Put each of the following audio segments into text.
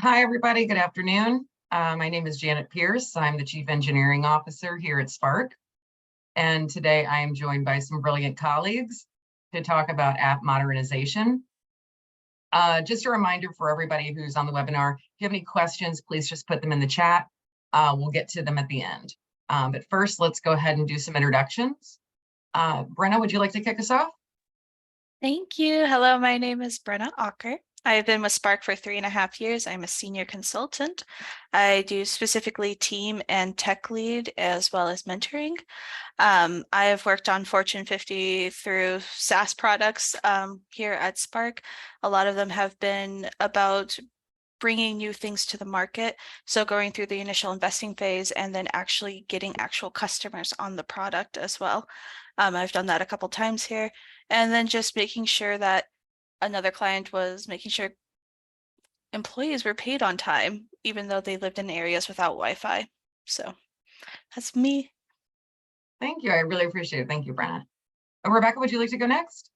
Hi, everybody. Good afternoon. My name is Janet Pierce. I'm the Chief Engineering Officer here at Spark. And today I am joined by some brilliant colleagues to talk about app modernization. Just a reminder for everybody who's on the webinar, if you have any questions, please just put them in the chat. We'll get to them at the end. But first, let's go ahead and do some introductions. Brenna, would you like to kick us off? Thank you. Hello, my name is Brenna Ocker. I've been with Spark for 3.5 years. I'm a senior consultant. I do specifically team and tech lead as well as mentoring. I have worked on Fortune 50 through SaaS products here at Spark. A lot of them have been about bringing new things to the market. So going through the initial investing phase and then actually getting actual customers on the product as well. I've done that a couple times here. And then just making sure that another client was making sure employees were paid on time, even though they lived in areas without Wi-Fi. So that's me. Thank you. I really appreciate it. Thank you, Brenna. Rebecca, would you like to go next?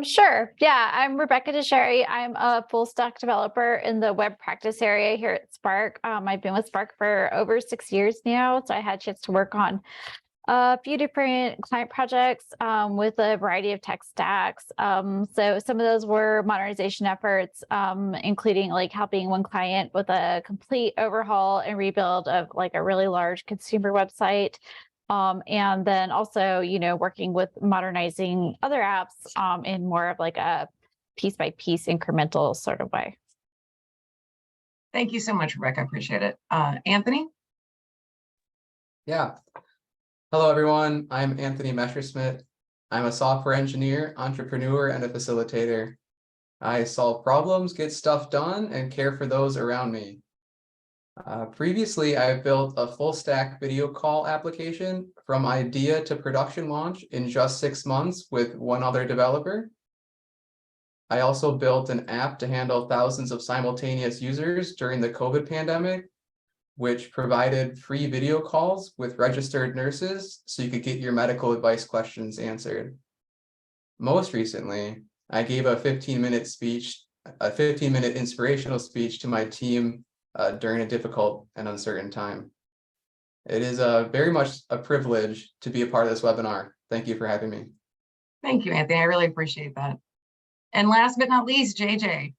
Sure. Yeah, I'm Rebecca DeSherry. I'm a full stack developer in the web practice area here at Spark. I've been with Spark for over 6 years now, so I had a chance to work on a few different client projects with a variety of tech stacks. So some of those were modernization efforts, including like helping one client with a complete overhaul and rebuild of like a really large consumer website. And then also, working with modernizing other apps in more of like a piece by piece incremental sort of way. Thank you so much, Rebecca. I appreciate it. Anthony? Yeah. Hello, everyone. I'm Anthony Messerschmidt. I'm a software engineer, entrepreneur, and a facilitator. I solve problems, get stuff done, and care for those around me. Previously, I've built a full stack video call application from idea to production launch in just 6 months with one other developer. I also built an app to handle thousands of simultaneous users during the COVID pandemic, which provided free video calls with registered nurses so you could get your medical advice questions answered. Most recently, I gave a 15-minute inspirational speech to my team during a difficult and uncertain time. It is very much a privilege to be a part of this webinar. Thank you for having me. Thank you, Anthony. I really appreciate that. And last but not least, JJ.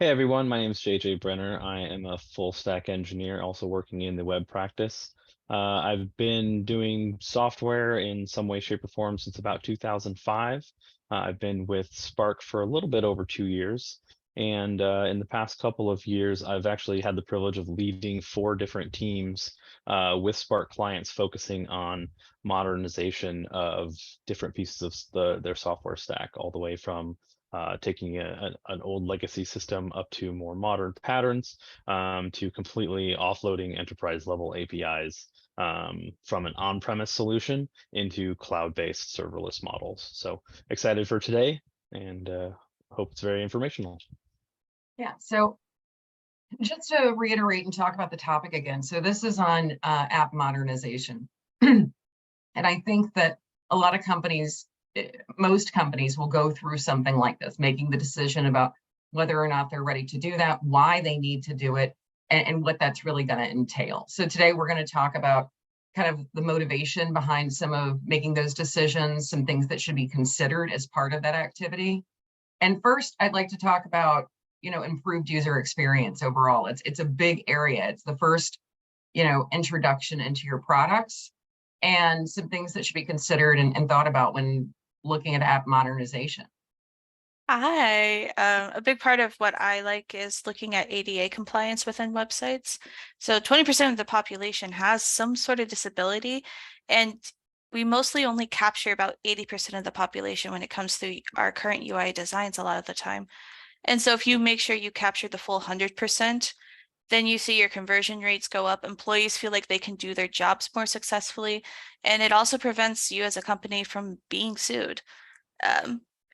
Hey everyone, my name is JJ Brenner. I am a full stack engineer, also working in the web practice. I've been doing software in some way, shape, or form since about 2005. I've been with Spark for a little bit over 2 years. And in the past couple of years, I've actually had the privilege of leading 4 different teams with Spark clients focusing on modernization of different pieces of their software stack, all the way from taking an old legacy system up to more modern patterns, to completely offloading enterprise level APIs from an on-premise solution into cloud-based serverless models. So excited for today, and hope it's very informational. Yeah, so just to reiterate and talk about the topic again. So this is on app modernization. And I think that a lot of companies, most companies will go through something like this, making the decision about whether or not they're ready to do that, why they need to do it, and what that's really going to entail. So today we're going to talk about kind of the motivation behind some of making those decisions, some things that should be considered as part of that activity. And first, I'd like to talk about, improved user experience overall. It's a big area. It's the first, introduction into your products, and some things that should be considered and thought about when looking at app modernization. A big part of what I like is looking at ADA compliance within websites. So 20% of the population has some sort of disability, and we mostly only capture about 80% of the population when it comes to our current UI designs a lot of the time. And so if you make sure you capture the full 100%, then you see your conversion rates go up. Employees feel like they can do their jobs more successfully, and it also prevents you as a company from being sued.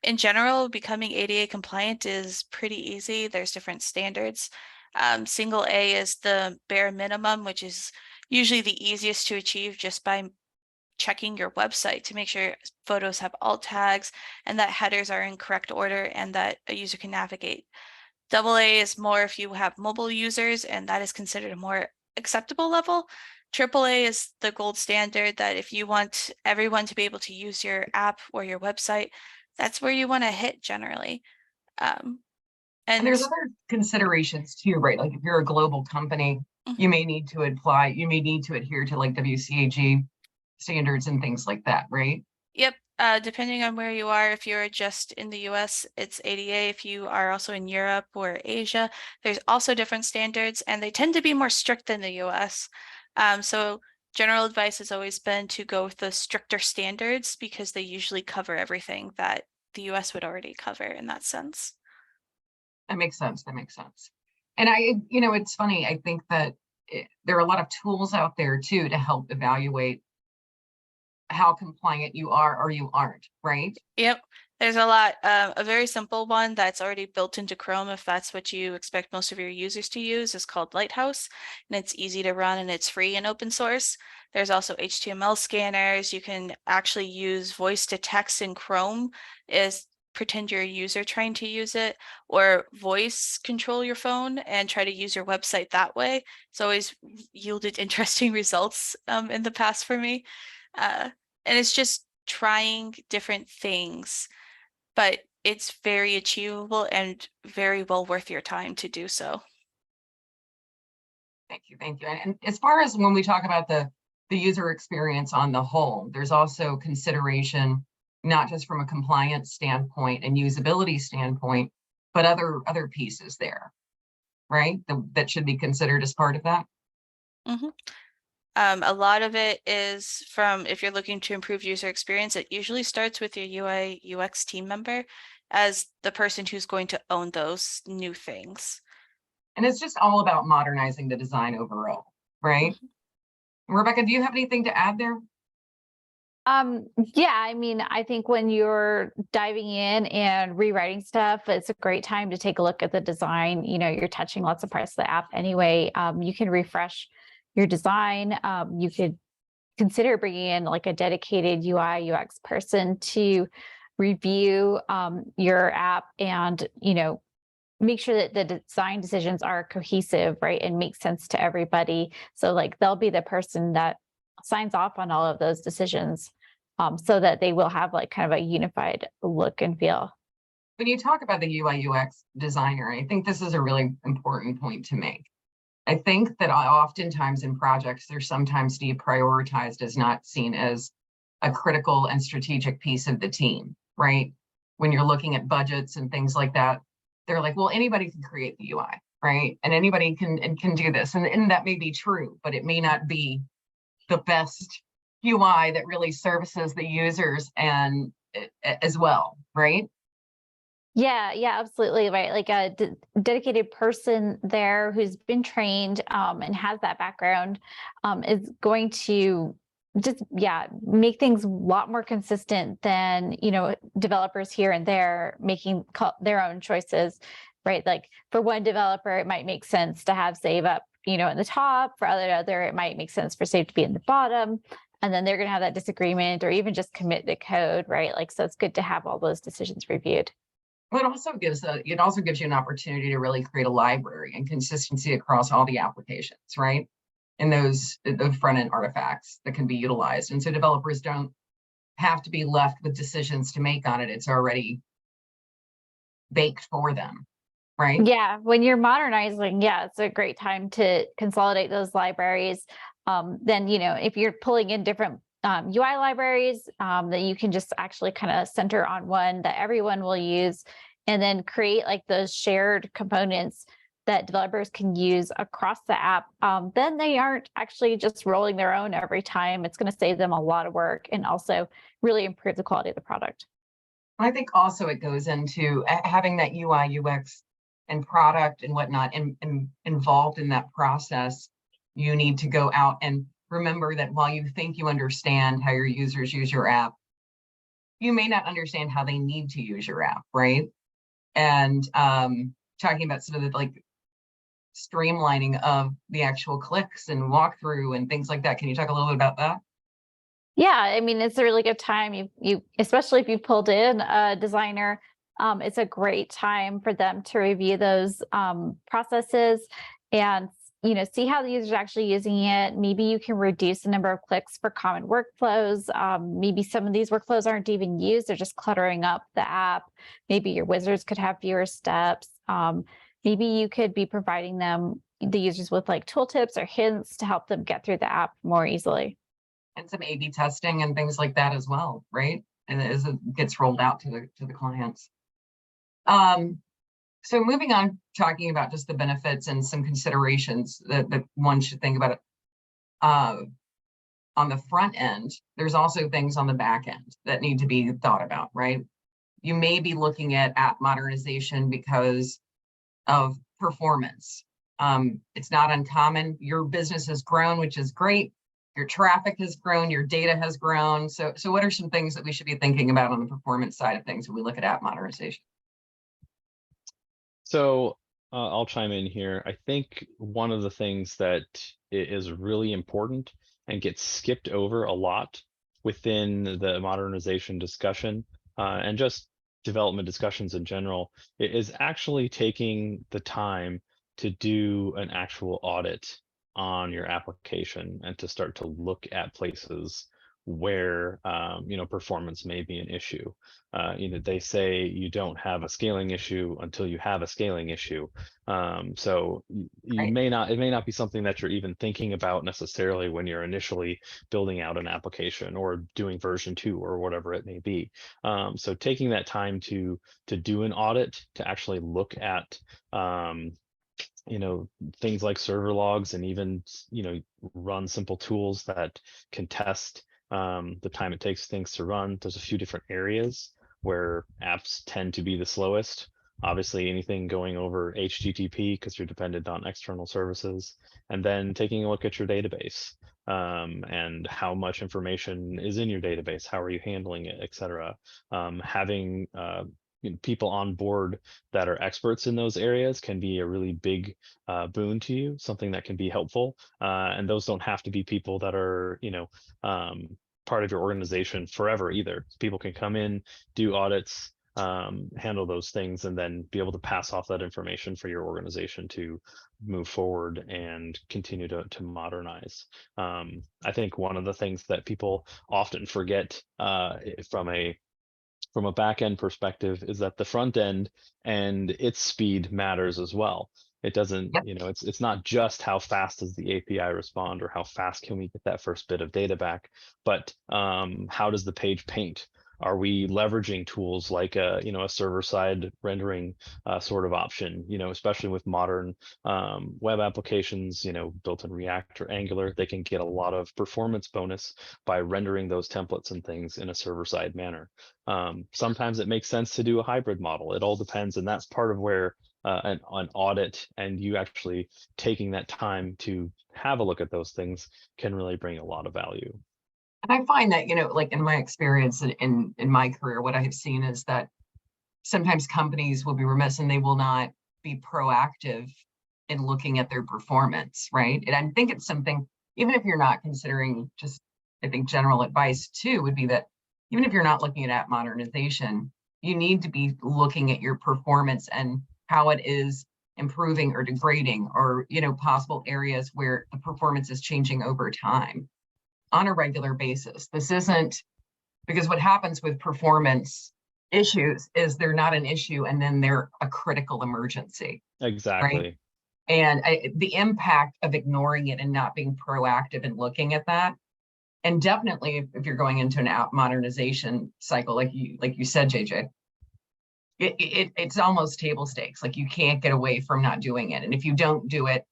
In general, becoming ADA compliant is pretty easy. There's different standards. Single A is the bare minimum, which is usually the easiest to achieve just by checking your website to make sure photos have alt tags and that headers are in correct order and that a user can navigate. AA is more if you have mobile users, and that is considered a more acceptable level. AAA is the gold standard that if you want everyone to be able to use your app or your website, that's where you want to hit generally. And And there's other considerations too, right? Like if you're a global company, you may need to adhere to like WCAG standards and things like that, right? Yep. Depending on where you are, if you're just in the US, it's ADA. If you are also in Europe or Asia, there's also different standards, and they tend to be more strict than the US. So general advice has always been to go with the stricter standards because they usually cover everything that the US would already cover in that sense. That makes sense. That makes sense. And it's funny. I think that there are a lot of tools out there too to help evaluate how compliant you are or you aren't, right? Yep. There's a lot, a very simple one that's already built into Chrome, if that's what you expect most of your users to use, is called Lighthouse, and it's easy to run and it's free and open source. There's also HTML scanners. You can actually use voice to text in Chrome, is pretend you're a user trying to use it, or voice control your phone and try to use your website that way. It's always yielded interesting results in the past for me. And it's just trying different things, but it's very achievable and very well worth your time to do so. Thank you. Thank you. And as far as when we talk about the user experience on the whole, there's also consideration, not just from a compliance standpoint and usability standpoint, but other pieces there, right? That should be considered as part of that. Mm-hmm. A lot of it is from, if you're looking to improve user experience, it usually starts with your UI UX team member as the person who's going to own those new things. And it's just all about modernizing the design overall, right? Mm-hmm. Rebecca, do you have anything to add there? Yeah, I mean, I think when you're diving in and rewriting stuff, it's a great time to take a look at the design. You're touching lots of parts of the app anyway. You can refresh your design. You could consider bringing in like a dedicated UI UX person to review your app and, make sure that the design decisions are cohesive, right, and make sense to everybody. So like they'll be the person that signs off on all of those decisions, so that they will have like kind of a unified look and feel. When you talk about the UI UX designer, I think this is a really important point to make. I think that oftentimes in projects, they're sometimes deprioritized as not seen as a critical and strategic piece of the team, right? When you're looking at budgets and things like that, they're like, well, anybody can create the UI, right? And anybody can do this. And that may be true, but it may not be the best UI that really services the users and as well, right? Yeah, absolutely right. Like a dedicated person there who's been trained and has that background is going to just make things a lot more consistent than developers here and there making their own choices, right? Like for one developer, it might make sense to have save up in the top. For other, it might make sense for save to be in the bottom. And then they're going to have that disagreement or even just commit the code, right? Like, so it's good to have all those decisions reviewed. Well, it also gives you an opportunity to really create a library and consistency across all the applications, right? And the front end artifacts that can be utilized. And so developers don't have to be left with decisions to make on it. It's already baked for them, right? Yeah, when you're modernizing, it's a great time to consolidate those libraries. Then, if you're pulling in different UI libraries, that you can just actually kind of center on one that everyone will use, and then create like those shared components that developers can use across the app. Then they aren't actually just rolling their own every time. It's going to save them a lot of work and also really improve the quality of the product. I think also it goes into having that UI, UX and product and whatnot involved in that process. You need to go out and remember that while you think you understand how your users use your app, you may not understand how they need to use your app, right? And talking about sort of the, like streamlining of the actual clicks and walkthrough and things like that. Can you talk a little bit about that? Yeah, I mean, it's a really good time. You especially if you pulled in a designer it's a great time for them to review those processes and see how the user's actually using it. Maybe you can reduce the number of clicks for common workflows. Maybe some of these workflows aren't even used, they're just cluttering up the app. Maybe your wizards could have fewer steps. Maybe you could be providing the users with like tooltips or hints to help them get through the app more easily. And some A/B testing and things like that as well, right? And as it gets rolled out to the clients. So moving on, talking about just the benefits and some considerations that one should think about it. On the front end, there's also things on the back end that need to be thought about, right? You may be looking at app modernization because of performance. It's not uncommon. Your business has grown, which is great. Your traffic has grown, your data has grown. So what are some things that we should be thinking about on the performance side of things when we look at app modernization? So I'll chime in here. I think one of the things that is really important and gets skipped over a lot within the modernization discussion and just development discussions in general is actually taking the time to do an actual audit on your application and to start to look at places where performance may be an issue. They say you don't have a scaling issue until you have a scaling issue. So it may not be something that you're even thinking about necessarily when you're initially building out an application or doing version 2 or whatever it may be. So taking that time to do an audit, to actually look at things like server logs and even run simple tools that can test the time it takes things to run. There's a few different areas where apps tend to be the slowest. Obviously, anything going over HTTP because you're dependent on external services, and then taking a look at your database and how much information is in your database, how are you handling it, etc. Having people on board that are experts in those areas can be a really big boon to you, something that can be helpful. And those don't have to be people that are, part of your organization forever either. People can come in, do audits, handle those things, and then be able to pass off that information for your organization to move forward and continue to modernize. I think one of the things that people often forget from a back end perspective is that the front end and its speed matters as well. It doesn't, it's not just how fast does the API respond or how fast can we get that first bit of data back, but how does the page paint? Are we leveraging tools like a server-side rendering sort of option? Especially with modern web applications, built in React or Angular, they can get a lot of performance bonus by rendering those templates and things in a server-side manner. Sometimes it makes sense to do a hybrid model. It all depends, and that's part of where an audit and you actually taking that time to have a look at those things can really bring a lot of value. And I find that, like in my experience in my career, what I have seen is that sometimes companies will be remiss and they will not be proactive in looking at their performance, right? And I think it's something, even if you're not considering, just I think general advice too would be that even if you're not looking at app modernization, you need to be looking at your performance and how it is improving or degrading, or possible areas where the performance is changing over time on a regular basis. This isn't, because what happens with performance issues is they're not an issue and then they're a critical emergency. Exactly. Right? And the impact of ignoring it and not being proactive and looking at that. And definitely if you're going into an app modernization cycle, like you said, JJ, it's almost table stakes. Like you can't get away from not doing it. And if you don't do it,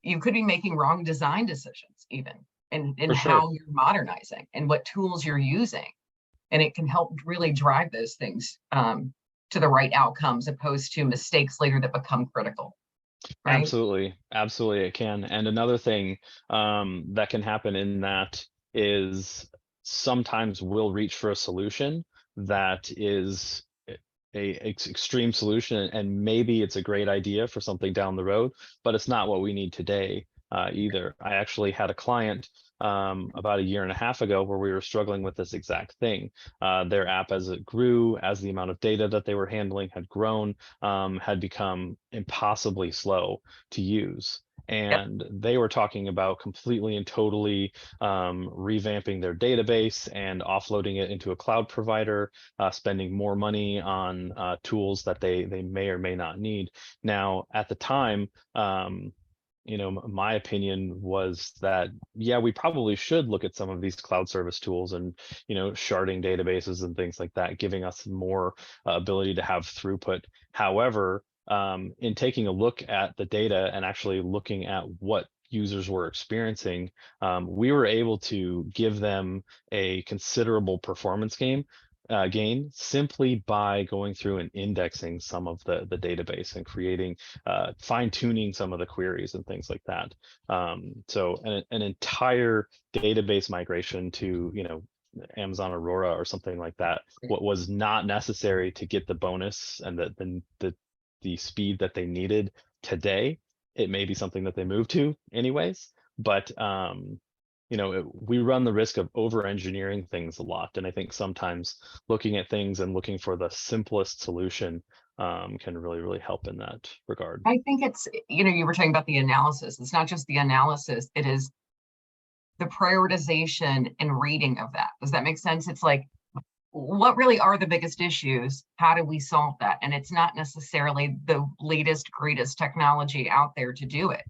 you could be making wrong design decisions even in how you're modernizing and what tools you're using. And it can help really drive those things to the right outcomes, opposed to mistakes later that become critical. Right? Absolutely it can. And another thing that can happen in that is sometimes we'll reach for a solution that is a extreme solution, and maybe it's a great idea for something down the road, but it's not what we need today either. I actually had a client about a year and a half ago where we were struggling with this exact thing. Their app, as it grew, as the amount of data that they were handling had grown, had become impossibly slow to use. And they were talking about completely and totally revamping their database and offloading it into a cloud provider, spending more money on tools that they may or may not need. Now, at the time, my opinion was that, yeah, we probably should look at some of these cloud service tools and, sharding databases and things like that, giving us more ability to have throughput. However, in taking a look at the data and actually looking at what users were experiencing, we were able to give them a considerable performance gain simply by going through and indexing some of the database and creating fine tuning some of the queries and things like that. So an entire database migration to Amazon Aurora or something like that, what was not necessary to get the bonus and the speed that they needed today, it may be something that they move to anyways. But we run the risk of over engineering things a lot, and I think sometimes looking at things and looking for the simplest solution can really help in that regard. I think it's, you were talking about the analysis. It's not just the analysis, it is the prioritization and reading of that. Does that make sense? It's like, what really are the biggest issues? How do we solve that? And it's not necessarily the latest, greatest technology out there to do it.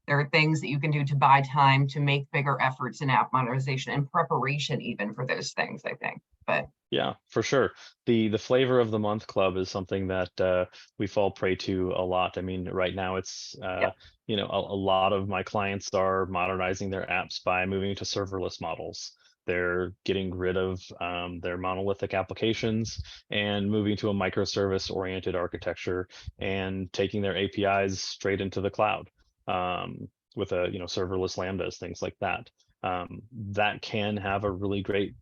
There are things that you can do to buy time to make bigger efforts in app modernization and preparation even for those things, I think. But yeah, for sure. The flavor of the month club is something that we fall prey to a lot. I mean, right now it's a lot of my clients are modernizing their apps by moving to serverless models. They're getting rid of their monolithic applications and moving to a microservice oriented architecture and taking their APIs straight into the cloud with serverless lambdas, things like that. That can have a really great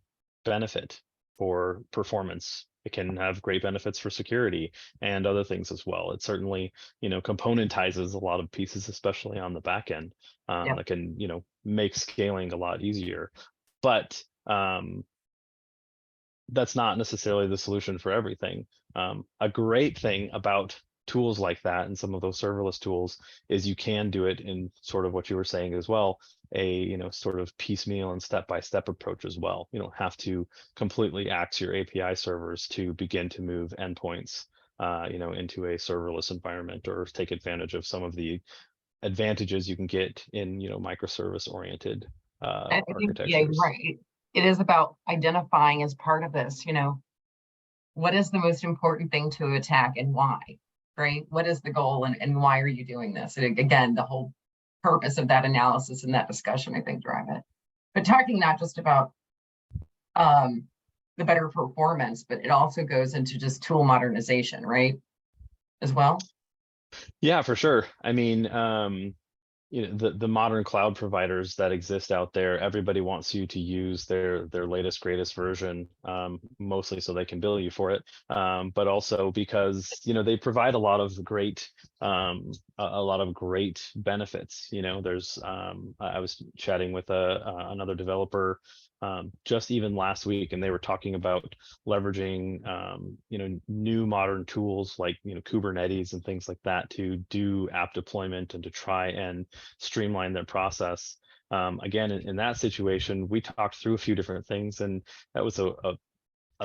benefit for performance. It can have great benefits for security and other things as well. It certainly, componentizes a lot of pieces, especially on the back end, that can, make scaling a lot easier. But that's not necessarily the solution for everything. A great thing about tools like that and some of those serverless tools is you can do it in sort of what you were saying as well, a sort of piecemeal and step-by-step approach as well. You don't have to completely axe your API servers to begin to move endpoints into a serverless environment or take advantage of some of the advantages you can get in microservice oriented I think, architectures. yeah, you're right. It is about identifying as part of this, what is the most important thing to attack and why, right? What is the goal and why are you doing this? And again, the whole purpose of that analysis and that discussion, I think, drive it. But talking not just about the better performance, but it also goes into just tool modernization, right? As well. Yeah, for sure. I mean, the modern cloud providers that exist out there, everybody wants you to use their latest greatest version, mostly so they can bill you for it, but also because they provide a lot of great benefits. There's I was chatting with another developer just even last week, and they were talking about leveraging new modern tools like Kubernetes and things like that to do app deployment and to try and streamline their process. Again, in that situation, we talked through a few different things, and that was a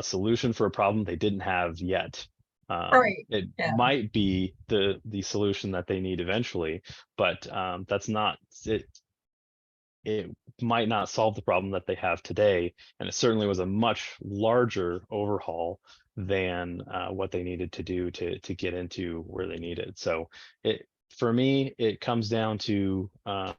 solution for a problem they didn't have yet. It might be the solution that they need eventually, but that's not it. It might not solve the problem that they have today, and it certainly was a much larger overhaul than what they needed to do to get into where they needed. So for me, it comes down to a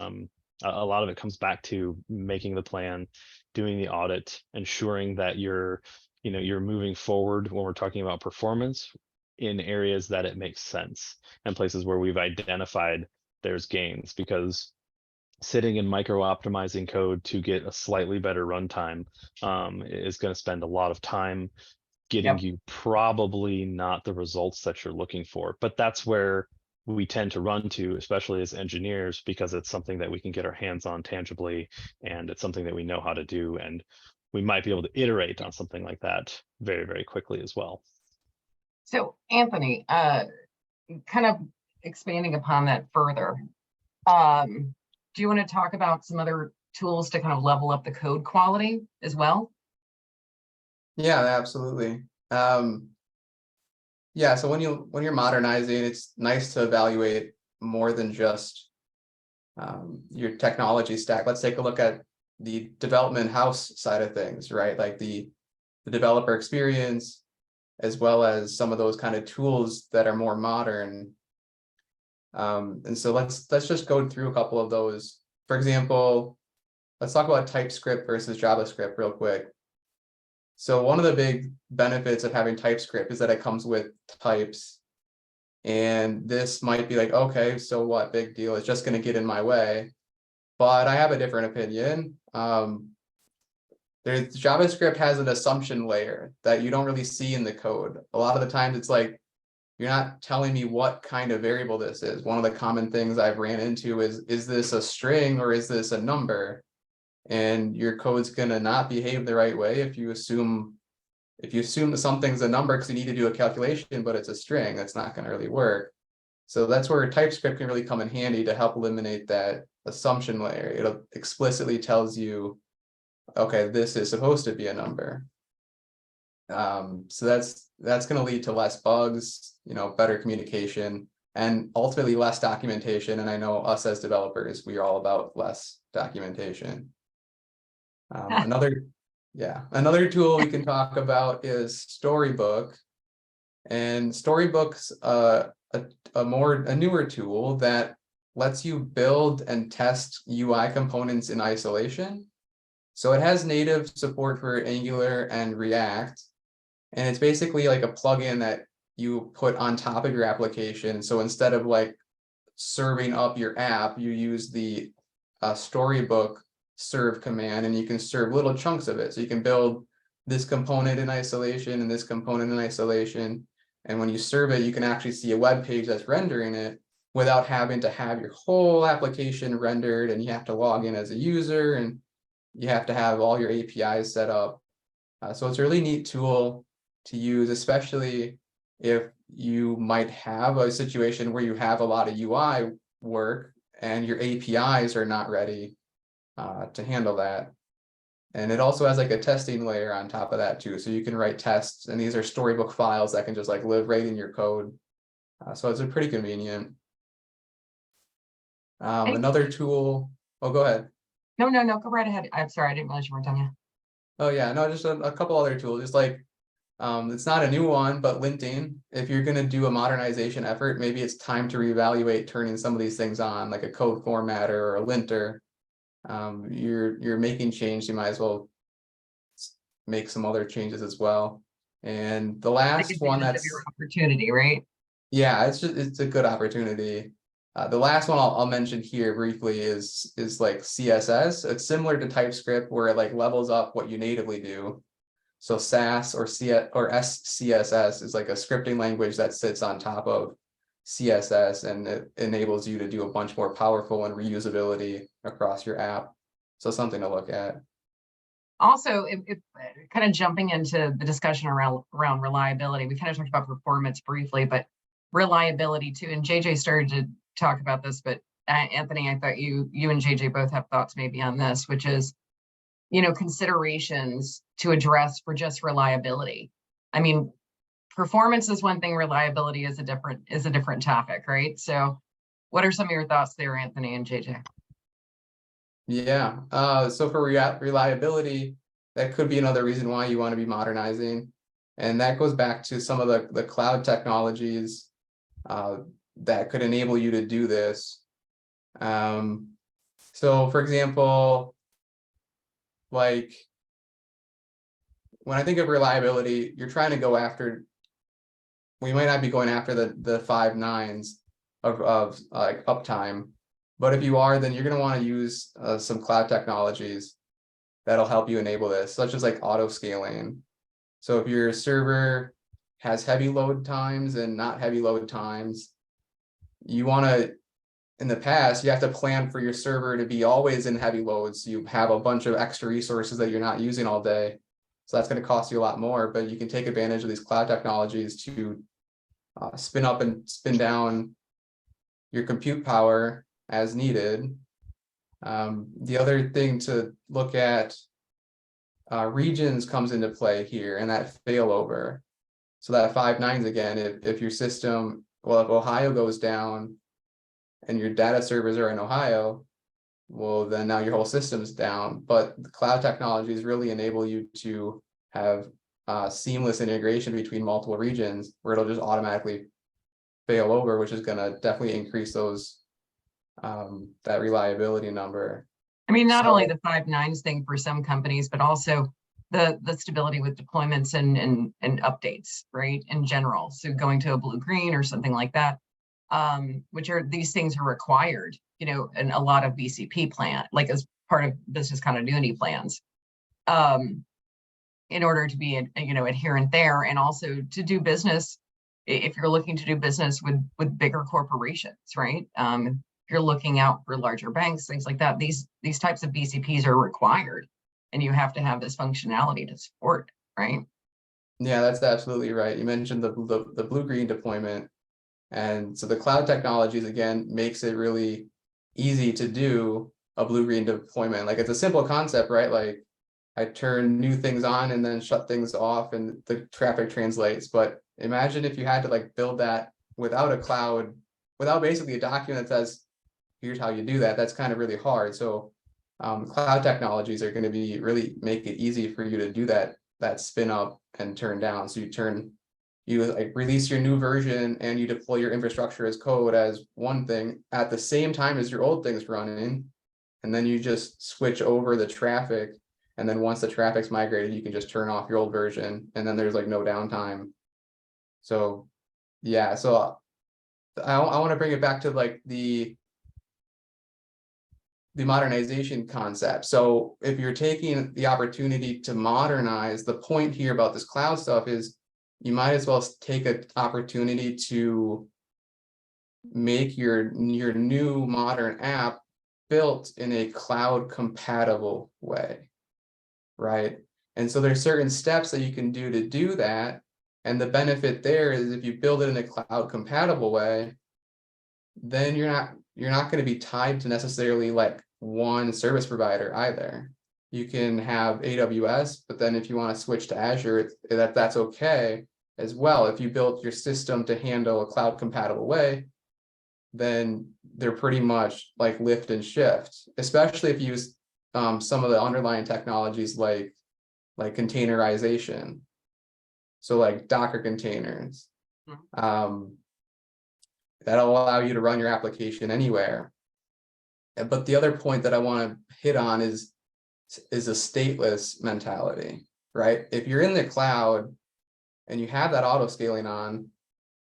lot of it comes back to making the plan, doing the audit, ensuring that you're moving forward when we're talking about performance in areas that it makes sense and places where we've identified there's gains, because sitting and micro optimizing code to get a slightly better runtime is going to spend a lot of time getting you probably not the results that you're looking for. But that's where we tend to run to, especially as engineers, because it's something that we can get our hands on tangibly, and it's something that we know how to do, and we might be able to iterate on something like that very, very quickly as well. So Anthony, kind of expanding upon that further, do you want to talk about some other tools to kind of level up the code quality as well? Yeah, absolutely. Yeah, so when you're modernizing, it's nice to evaluate more than just your technology stack. Let's take a look at the development house side of things, right? Like the developer experience, as well as some of those kind of tools that are more modern. And so let's just go through a couple of those. For example, let's talk about TypeScript versus JavaScript real quick. So one of the big benefits of having TypeScript is that it comes with types. And this might be like, okay, so what, big deal, it's just going to get in my way. But I have a different opinion. JavaScript has an assumption layer that you don't really see in the code. A lot of the times it's like, you're not telling me what kind of variable this is. One of the common things I've ran into is this a string or is this a number? And your code's gonna not behave the right way if you assume that something's a number because you need to do a calculation, but it's a string. That's not gonna really work. So that's where TypeScript can really come in handy to help eliminate that assumption layer. It explicitly tells you, okay, this is supposed to be a number. So that's going to lead to less bugs, better communication, and ultimately less documentation. And I know us as developers, we are all about less documentation. Another tool we can talk about is Storybook. And Storybook's a newer tool that lets you build and test UI components in isolation. So it has native support for Angular and React. And it's basically like a plugin that you put on top of your application. So instead of like serving up your app, you use the Storybook serve command, and you can serve little chunks of it. So you can build this component in isolation and this component in isolation. And when you serve it, you can actually see a web page that's rendering it without having to have your whole application rendered, and you have to log in as a user, and you have to have all your APIs set up. So it's a really neat tool to use, especially if you might have a situation where you have a lot of UI work and your APIs are not ready to handle that. And it also has like a testing layer on top of that too. So you can write tests, and these are Storybook files that can just like live right in your code. So it's a pretty convenient. Another tool. Oh, go ahead. No, go right ahead. I'm sorry, I didn't realize you weren't done yet. Oh yeah, no, just a couple other tools. Just like it's not a new one, but linting. If you're going to do a modernization effort, maybe it's time to reevaluate turning some of these things on, like a code formatter or a linter. You're making change, you might as well make some other changes as well. And the last one that's your opportunity, right? Yeah, it's a good opportunity. The last one I'll mention here briefly is like CSS. It's similar to TypeScript, where it like levels up what you natively do. So SAS or SCSS is like a scripting language that sits on top of CSS, and it enables you to do a bunch more powerful and reusability across your app. So something to look at. Also, if kind of jumping into the discussion around reliability, we kind of talked about performance briefly, but reliability too. And JJ started to talk about this, but Anthony, I thought you and JJ both have thoughts maybe on this, which is, considerations to address for just reliability. I mean, performance is one thing, reliability is a different topic, right? So what are some of your thoughts there, Anthony and JJ? Yeah, so for reliability, that could be another reason why you want to be modernizing. And that goes back to some of the cloud technologies that could enable you to do this. So for example, like when I think of reliability, you're trying to go after, we might not be going after the 5 nines of like uptime, but if you are, then you're going to want to use some cloud technologies that'll help you enable this, such as like auto scaling. So if your server has heavy load times and not heavy load times, you want to, in the past, you have to plan for your server to be always in heavy loads. You have a bunch of extra resources that you're not using all day. So that's going to cost you a lot more, but you can take advantage of these cloud technologies to spin up and spin down your compute power as needed. The other thing to look at, regions comes into play here, and that failover. So that 5 nines again, if your system, well, if Ohio goes down and your data servers are in Ohio, well, then now your whole system's down. But the cloud technologies really enable you to have seamless integration between multiple regions where it'll just automatically fail over, which is going to definitely increase those that reliability number. I mean, not So- only the 5 nines thing for some companies, but also the stability with deployments and updates, right? In general. So going to a blue green or something like that, which are these things are required, you know, in a lot of BCP plan, like as part of business continuity plans, in order to be, you know, adherent there, and also to do business if you're looking to do business with bigger corporations, right? If you're looking out for larger banks, things like that, these types of BCPs are required, and you have to have this functionality to support, right? Yeah, that's absolutely right. You mentioned the blue-green deployment. And so the cloud technologies, again, makes it really easy to do a blue-green deployment. Like, it's a simple concept, right? Like, I turn new things on and then shut things off and the traffic translates. But imagine if you had to like build that without a cloud, without basically a document that says, here's how you do that. That's kind of really hard. So cloud technologies are going to be really make it easy for you to do that spin up and turn down. So you like release your new version and you deploy your infrastructure as code as one thing at the same time as your old thing's running. And then you just switch over the traffic. And then once the traffic's migrated, you can just turn off your old version, and then there's like no downtime. So yeah, so I want to bring it back to like the modernization concept. So if you're taking the opportunity to modernize, the point here about this cloud stuff is you might as well take an opportunity to make your new modern app built in a cloud compatible way, right? And so there's certain steps that you can do that. And the benefit there is if you build it in a cloud compatible way, then you're not going to be tied to necessarily like one service provider either. You can have AWS, but then if you want to switch to Azure, that's okay as well. If you built your system to handle a cloud compatible way, then they're pretty much like lift and shift, especially if you use some of the underlying technologies like containerization. So like Docker containers. That'll allow you to run your application anywhere. But the other point that I want to hit on is a stateless mentality, right? If you're in the cloud and you have that auto scaling on,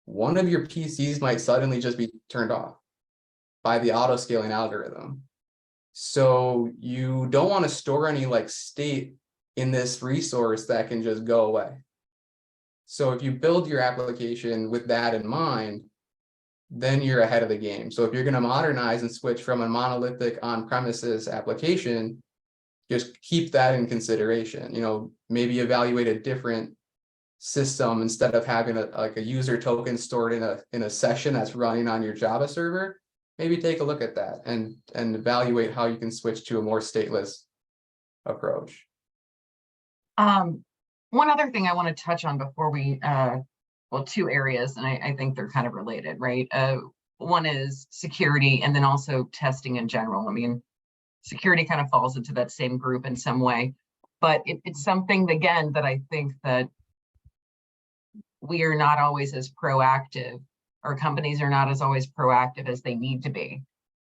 one of your PCs might suddenly just be turned off by the auto scaling algorithm. So you don't want to store any like state in this resource that can just go away. So if you build your application with that in mind, then you're ahead of the game. So if you're going to modernize and switch from a monolithic on-premises application, just keep that in consideration. You know, maybe evaluate a different system instead of having a user token stored in a session that's running on your Java server. Maybe take a look at that and evaluate how you can switch to a more stateless approach. One other thing I want to touch on before we well, two areas, and I think they're kind of related, right? One is security, and then also testing in general. I mean, security kind of falls into that same group in some way, but it's something, again, that I think that we are not always as proactive, or companies are not as always proactive as they need to be.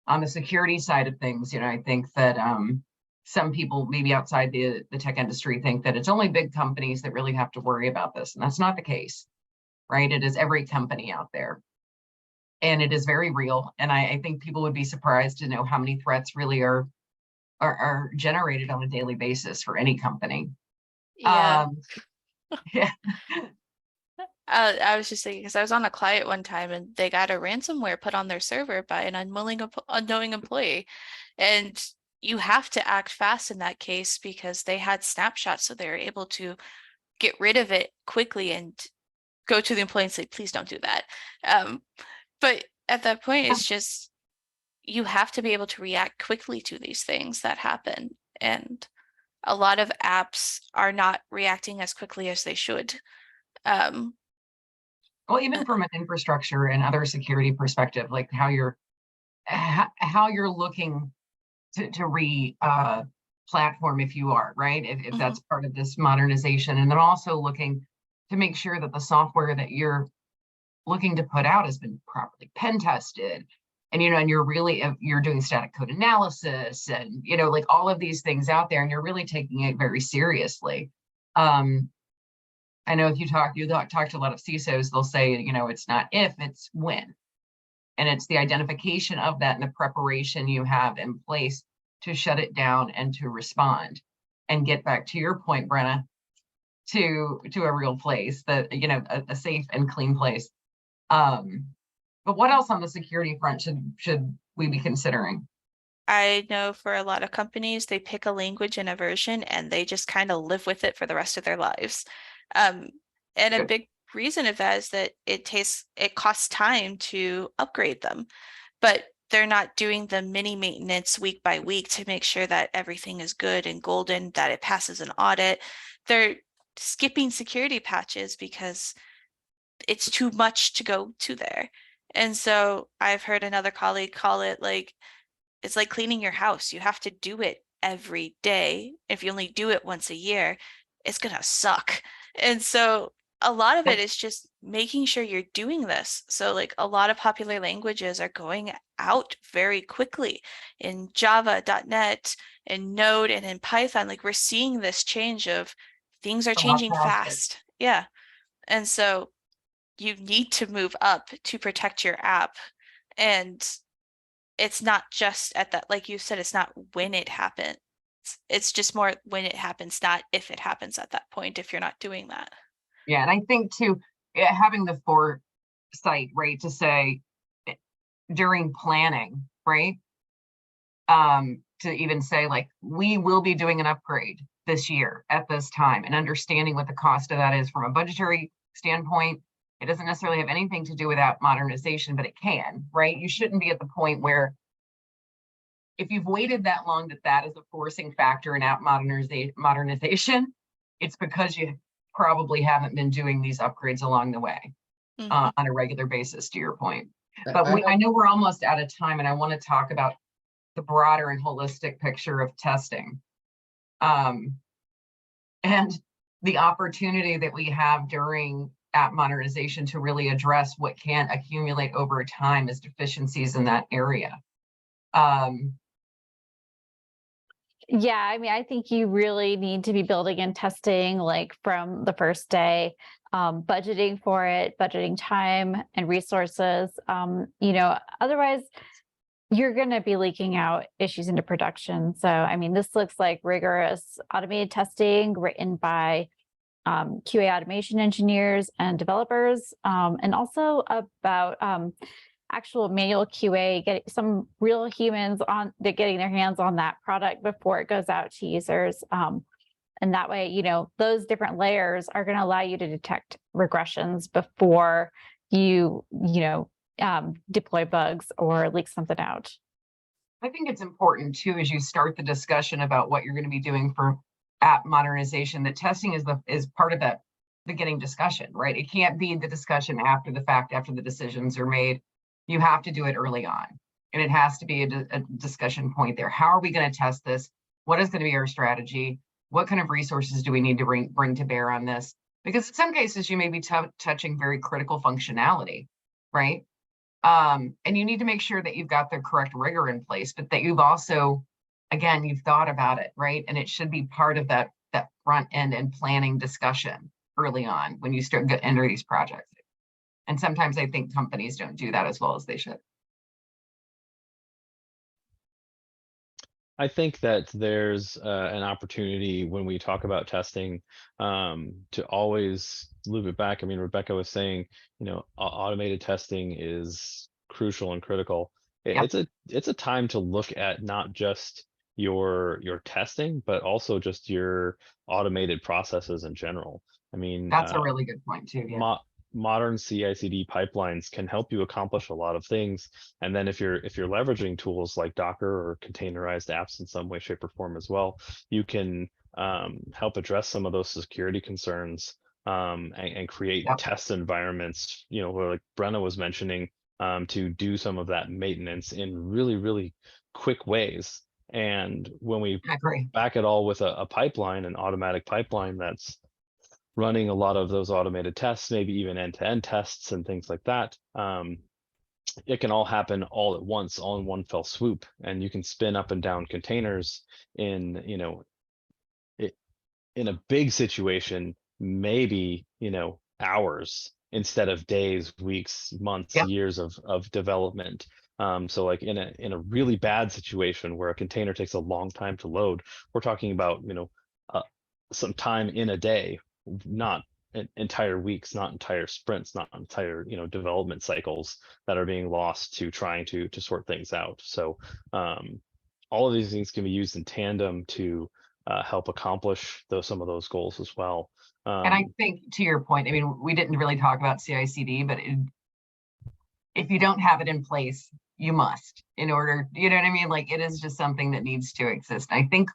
On the security side of things, you know, I think that some people maybe outside the tech industry think that it's only big companies that really have to worry about this, and that's not the case. Right? It is every company out there. And it is very real. And I think people would be surprised to know how many threats really are generated on a daily basis for any company. Yeah. Yeah. I was just thinking because I was on a client one time and they got a ransomware put on their server by an unknowing employee. And you have to act fast in that case because they had snapshots, so they were able to get rid of it quickly and go to the employee and say, please don't do that. But at that point, it's just you have to be able to react quickly to these things that happen. And a lot of apps are not reacting as quickly as they should. Well, even from an infrastructure and other security perspective, like how you're looking to platform if you are, right? If that's part of this modernization, and then also looking to make sure that the software that you're looking to put out has been properly pen tested, and and you're doing static code analysis, and like all of these things out there, and you're really taking it very seriously. I know if you talk to a lot of CISOs, they'll say, it's not if, it's when. And it's the identification of that and the preparation you have in place to shut it down and to respond and get back to your point, Brenna, to a real place that, a safe and clean place. But what else on the security front should we be considering? I know for a lot of companies, they pick a language and a version and they just kind of live with it for the rest of their lives. And a big reason of that is that it costs time to upgrade them, but they're not doing the mini maintenance week by week to make sure that everything is good and golden, that it passes an audit. They're skipping security patches because it's too much to go to there. And so I've heard another colleague call it like, it's like cleaning your house. You have to do it every day. If you only do it once a year, it's gonna suck. And so a lot of it is just making sure you're doing this. So like a lot of popular languages are going out very quickly in Java, .NET, and Node, and in Python. Like we're seeing this change of things are changing fast. Yeah. And so you need to move up to protect your app. And it's not just at that, like you said, it's not when it happens. It's just more when it happens, not if it happens at that point, if you're not doing that. Yeah, and I think too, having the foresight, right, to say during planning, right, to even say like, we will be doing an upgrade this year at this time, and understanding what the cost of that is from a budgetary standpoint. It doesn't necessarily have anything to do with app modernization, but it can, right? You shouldn't be at the point where if you've waited that long that is a forcing factor in app modernization, it's because you probably haven't been doing these upgrades along the way on a regular basis, to your point. But I know we're almost out of time, and I want to talk about the broader and holistic picture of testing. And the opportunity that we have during app modernization to really address what can accumulate over time as deficiencies in that area. Yeah, I mean, I think you really need to be building in testing like from the first day, budgeting for it, budgeting time and resources. Otherwise you're going to be leaking out issues into production. So, I mean, this looks like rigorous automated testing written by QA automation engineers and developers, and also about actual manual QA, getting some real humans on, they're getting their hands on that product before it goes out to users. And that way, those different layers are going to allow you to detect regressions before you, deploy bugs or leak something out. I think it's important too, as you start the discussion about what you're going to be doing for app modernization, that testing is part of that beginning discussion, right? It can't be the discussion after the fact, after the decisions are made. You have to do it early on, and it has to be a discussion point there. How are we going to test this? What is going to be our strategy? What kind of resources do we need to bring to bear on this? Because in some cases you may be touching very critical functionality, right? And you need to make sure that you've got the correct rigor in place, but that you've also, again, you've thought about it, right? And it should be part of that front end and planning discussion early on when you start to enter these projects. And sometimes I think companies don't do that as well as they should. I think that there's an opportunity when we talk about testing to always loop it back. I mean, Rebecca was saying, automated testing is crucial and critical. Yep. It's a time to look at not just your testing, but also just your automated processes in general. I mean, That's a really good point too. Yeah. modern CI/CD pipelines can help you accomplish a lot of things. And then if you're leveraging tools like Docker or containerized apps in some way, shape, or form as well, you can help address some of those security concerns and create Yep. test environments. Where like Brenna was mentioning, to do some of that maintenance in really, really quick ways. And when we I agree. back it all with a pipeline, an automatic pipeline that's running a lot of those automated tests, maybe even end-to-end tests and things like that, it can all happen all at once, all in one fell swoop, and you can spin up and down containers in in a big situation, maybe hours instead of days, weeks, months, Yep. years of development. So like in a really bad situation where a container takes a long time to load, we're talking about some time in a day, not entire weeks, not entire sprints, not entire development cycles that are being lost to trying to sort things out. So all of these things can be used in tandem to help accomplish some of those goals as well. And I think to your point, I mean, we didn't really talk about CI/CD, but if you don't have it in place, you must in order, you know what I mean? Like it is just something that needs to exist. I think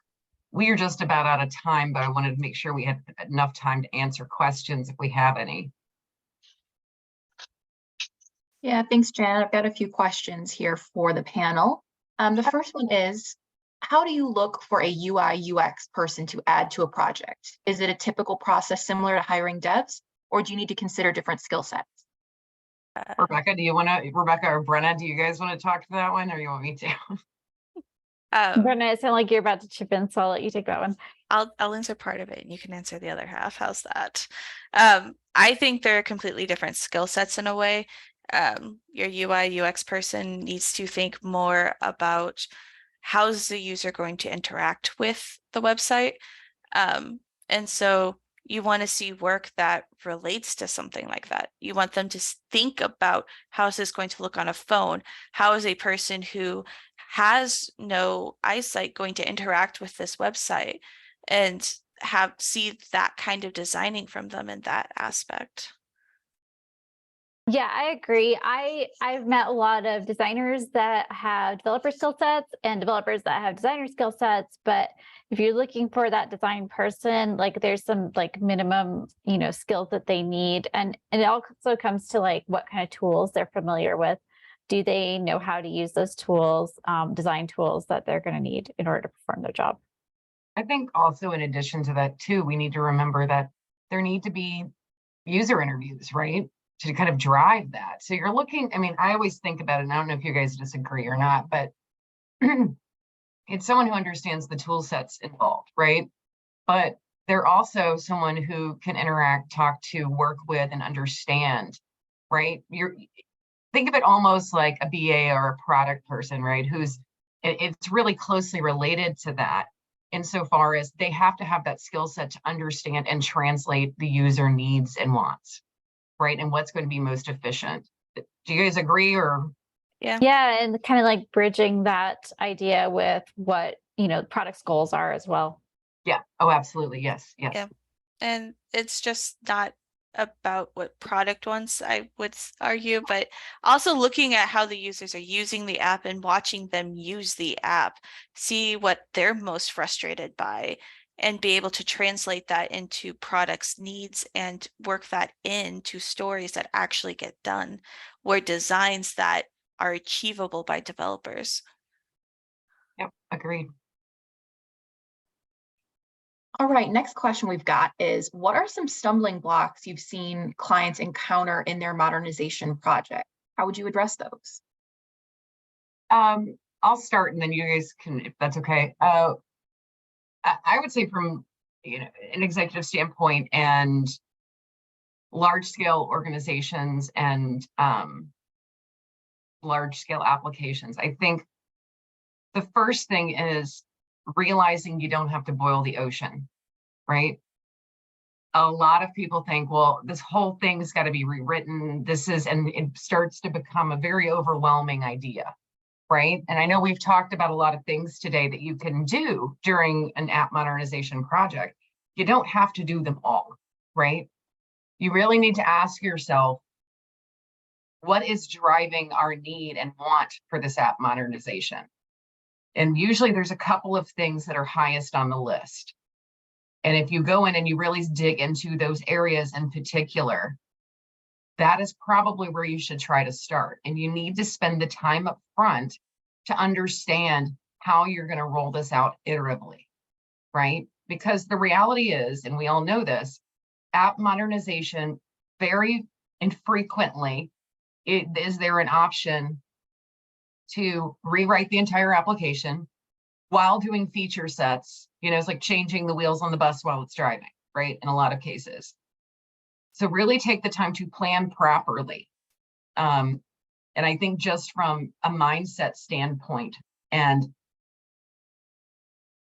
we are just about out of time, but I wanted to make sure we had enough time to answer questions if we have any. Yeah, thanks, Janet. I've got a few questions here for the panel. The first one is, how do you look for a UI UX person to add to a project? Is it a typical process similar to hiring devs, or do you need to consider different skill sets? Rebecca, Rebecca or Brenna, do you guys want to talk to that one or you want me to? Brenna, it sounds like you're about to chip in, so I'll let you take that one. I'll answer part of it and you can answer the other half. How's that? I think they're completely different skill sets in a way. Your UI UX person needs to think more about how's the user going to interact with the website. And so you want to see work that relates to something like that. You want them to think about how is this going to look on a phone? How is a person who has no eyesight going to interact with this website, and see that kind of designing from them in that aspect. Yeah, I agree. I've met a lot of designers that have developer skill sets and developers that have designer skill sets. But if you're looking for that design person, like there's some like minimum, skills that they need. And it also comes to like what kind of tools they're familiar with. Do they know how to use those tools, design tools that they're going to need in order to perform their job? I think also in addition to that too, we need to remember that there need to be user interviews, right? To kind of drive that. So you're looking, I mean, I always think about it, and I don't know if you guys disagree or not, but it's someone who understands the tool sets involved, right? But they're also someone who can interact, talk to, work with, and understand, right? Think of it almost like a BA or a product person, right? It's really closely related to that insofar as they have to have that skill set to understand and translate the user needs and wants, right? And what's going to be most efficient. Do you guys agree or? Yeah, and kind of like bridging that idea with what, product's goals are as well. Yeah. Oh, absolutely. Yes. Yes. Yeah. And it's just not about what product wants, I would argue, but also looking at how the users are using the app and watching them use the app, see what they're most frustrated by, and be able to translate that into products needs and work that into stories that actually get done, or designs that are achievable by developers. Yep. Agreed. All right, next question we've got is, what are some stumbling blocks you've seen clients encounter in their modernization project? How would you address those? I'll start and then you guys can, if that's okay. I would say from an executive standpoint and large scale organizations and large scale applications, I think the first thing is realizing you don't have to boil the ocean, right? A lot of people think, well, this whole thing's got to be rewritten. And it starts to become a very overwhelming idea, right? And I know we've talked about a lot of things today that you can do during an app modernization project. You don't have to do them all, right? You really need to ask yourself, what is driving our need and want for this app modernization? And usually there's a couple of things that are highest on the list. And if you go in and you really dig into those areas in particular, that is probably where you should try to start. And you need to spend the time up front to understand how you're going to roll this out iteratively, right? Because the reality is, and we all know this, app modernization very infrequently, is there an option to rewrite the entire application while doing feature sets. It's like changing the wheels on the bus while it's driving, right? In a lot of cases. So really take the time to plan properly. And I think just from a mindset standpoint and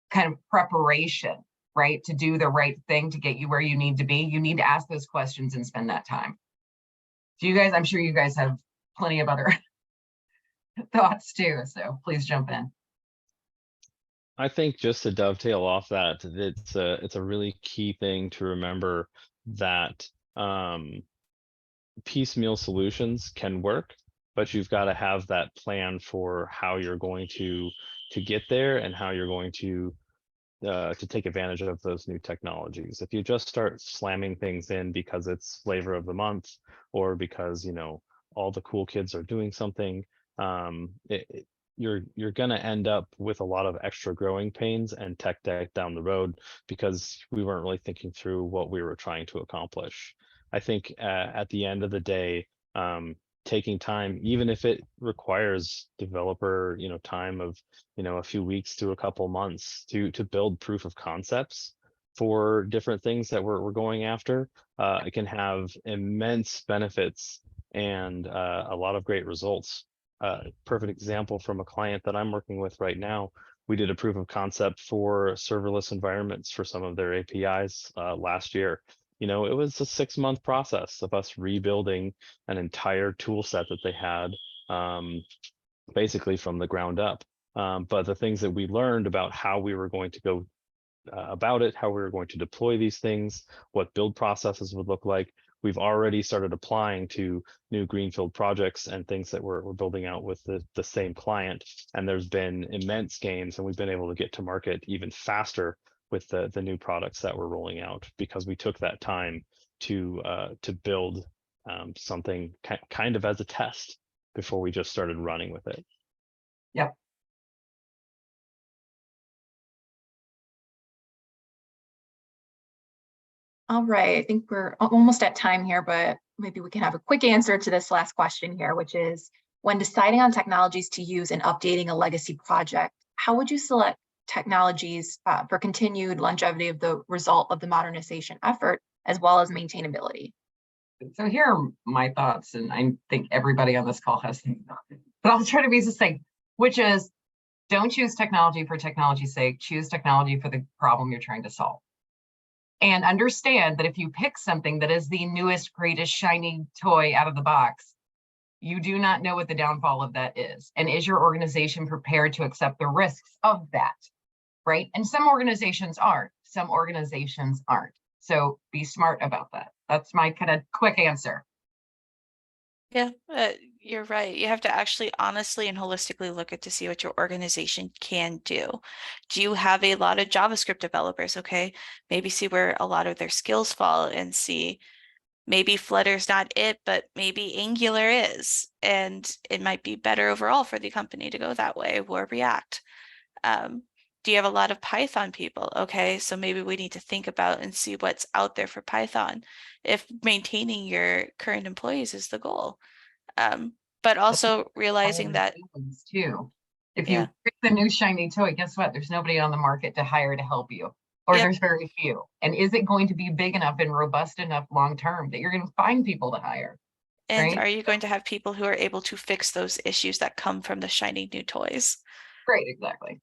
kind of preparation, right? To do the right thing to get you where you need to be, you need to ask those questions and spend that time. So you guys, I'm sure you guys have plenty of other thoughts too, so please jump in. I think just to dovetail off that, it's a really key thing to remember that piecemeal solutions can work, but you've got to have that plan for how you're going to get there and how you're going to take advantage of those new technologies. If you just start slamming things in because it's flavor of the month or because all the cool kids are doing something, you're going to end up with a lot of extra growing pains and tech debt down the road because we weren't really thinking through what we were trying to accomplish. I think at the end of the day, taking time, even if it requires developer time of a few weeks to a couple months to build proof of concepts for different things that we're going after, it can have immense benefits and a lot of great results. Perfect example from a client that I'm working with right now. We did a proof of concept for serverless environments for some of their APIs last year. It was a 6-month process of us rebuilding an entire tool set that they had basically from the ground up. But the things that we learned about how we were going to go about it, how we were going to deploy these things, what build processes would look like, we've already started applying to new greenfield projects and things that we're building out with the same client. And there's been immense gains, and we've been able to get to market even faster with the new products that we're rolling out because we took that time to build something kind of as a test before we just started running with it. Yep. All right, I think we're almost at time here, but maybe we can have a quick answer to this last question here, which is, when deciding on technologies to use in updating a legacy project, how would you select technologies for continued longevity of the result of the modernization effort, as well as maintainability? So here are my thoughts, and I think everybody on this call has things, but I'll try to be succinct, which is, don't choose technology for technology's sake, choose technology for the problem you're trying to solve. And understand that if you pick something that is the newest, greatest, shiny toy out of the box, you do not know what the downfall of that is. And is your organization prepared to accept the risks of that, right? And some organizations are, some organizations aren't. So be smart about that. That's my kind of quick answer. Yeah, you're right. You have to actually honestly and holistically look at to see what your organization can do. Do you have a lot of JavaScript developers? Okay, maybe see where a lot of their skills fall and see maybe Flutter's not it, but maybe Angular is, and it might be better overall for the company to go that way, or React. Do you have a lot of Python people? Okay, so maybe we need to think about and see what's out there for Python if maintaining your current employees is the goal. But also realizing that too, if Yeah. you pick the new shiny toy, guess what? There's nobody on the market to hire to help you, or Yep. there's very few. And is it going to be big enough and robust enough long term that you're going to find people to hire? And Right? are you going to have people who are able to fix those issues that come from the shiny new toys? Great, exactly.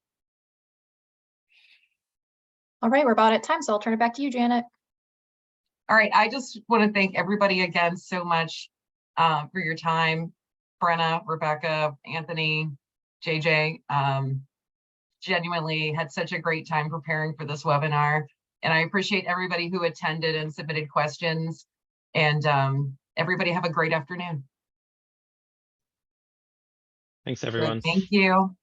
All right, we're about at time, so I'll turn it back to you, Janet. All right, I just want to thank everybody again so much for your time. Brenna, Rebecca, Anthony, JJ, genuinely had such a great time preparing for this webinar. And I appreciate everybody who attended and submitted questions. And everybody have a great afternoon. Thanks, everyone. Thank you.